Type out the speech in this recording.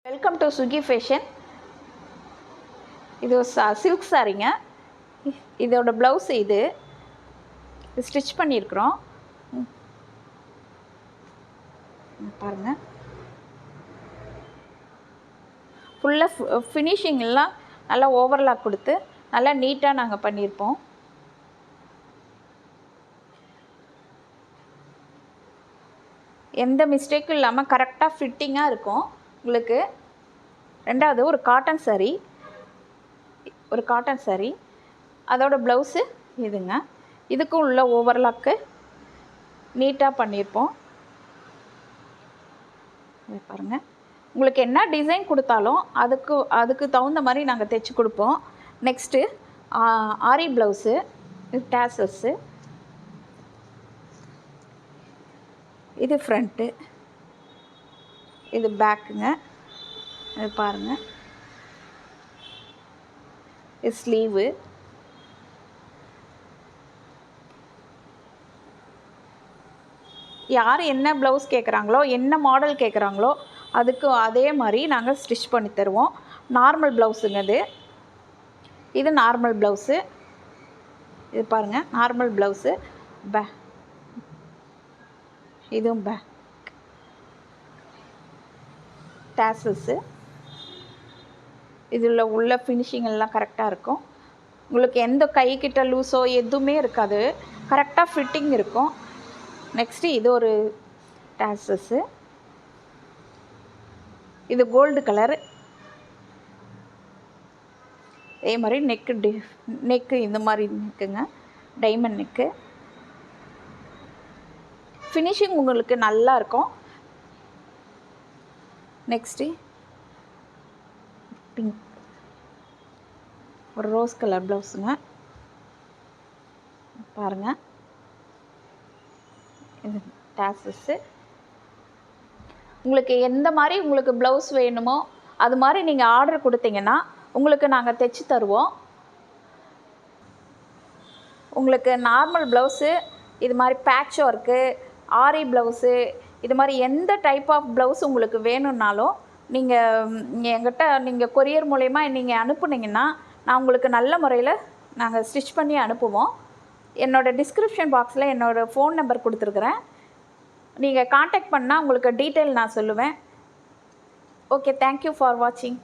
Welcome to Suki fashion. இது silk சாரீங்க. இதோட ப்ளவுஸ் இது ஸ்டிச் பண்ணியிருக்கிறோம். பாருங்கள், ஃபுல்லாக ஃபினிஷிங்லாம் நல்லா ஓவர்லாக் கொடுத்து நல்லா நீட்டாக நாங்கள் பண்ணியிருப்போம். எந்த மிஸ்டேக்கும் இல்லாமல் கரெக்டாக ஃபிட்டிங்காக இருக்கும் உங்களுக்கு. ரெண்டாவது ஒரு காட்டன் சாரீ அதோட ப்ளவுஸு இதுங்க. இதுக்கும் உள்ள ஓவர்லாக்கு நீட்டாக பண்ணியிருப்போம். பாருங்கள், உங்களுக்கு என்ன டிசைன் கொடுத்தாலும் அதுக்கு தகுந்த மாதிரி நாங்கள் தைச்சி கொடுப்போம். நெக்ஸ்ட்டு ஆரி ப்ளவுஸு, டேசல்ஸு, இது ஃப்ரண்ட்டு, இது பேக்குங்க. இது பாருங்கள், இது ஸ்லீவு. யார் என்ன ப்ளவுஸ் கேட்குறாங்களோ, என்ன மாடல் கேட்குறாங்களோ அதுக்கு அதே மாதிரி நாங்கள் ஸ்டிச் பண்ணி தருவோம். நார்மல் ப்ளவுஸுங்க இது நார்மல் ப்ளவுஸு. இது பாருங்கள், நார்மல் ப்ளவுஸு. இதுவும் டேசல்ஸு. இதில் உள்ள ஃபினிஷிங் எல்லாம் கரெக்டாக இருக்கும். உங்களுக்கு எந்த கைக்கிட்ட லூஸோ எதுவுமே இருக்காது, கரெக்டாக ஃபிட்டிங் இருக்கும். நெக்ஸ்ட்டு இது ஒரு டேசல்ஸு. இது கோல்டு கலர். அதே மாதிரி நெக்கு இந்த மாதிரி நெக்குங்க, டைமண்ட் நெக்கு. ஃபினிஷிங் உங்களுக்கு நல்லா இருக்கும். நெக்ஸ்ட்டு பிங்க், ஒரு ரோஸ் கலர் ப்ளவுஸுங்க. பாருங்கள், இது டேசல்ஸு. உங்களுக்கு எந்த மாதிரி உங்களுக்கு ப்ளவுஸ் வேணுமோ அது மாதிரி நீங்கள் ஆர்டர் கொடுத்தீங்கன்னா உங்களுக்கு நாங்கள் தைச்சி தருவோம். உங்களுக்கு நார்மல் ப்ளவுஸு, இது மாதிரி பேட்ச் ஒர்க்கு, ஆரி ப்ளவுஸு, இது மாதிரி எந்த டைப் ஆஃப் ப்ளவுஸ் உங்களுக்கு வேணும்னாலும் எங்கிட்ட நீங்கள் கொரியர் மூலயமா நீங்கள் அனுப்புனீங்கன்னா நான் உங்களுக்கு நல்ல முறையில் நாங்கள் ஸ்டிச் பண்ணி அனுப்புவோம். என்னோடய டிஸ்கிரிப்ஷன் பாக்ஸில் என்னோடய ஃபோன் நம்பர் கொடுத்துருக்குறேன். நீங்கள் காண்டாக்ட் பண்ணால் உங்களுக்கு டீட்டெயில் நான் சொல்லுவேன். ஓகே, தேங்க்யூ ஃபார் வாட்சிங்.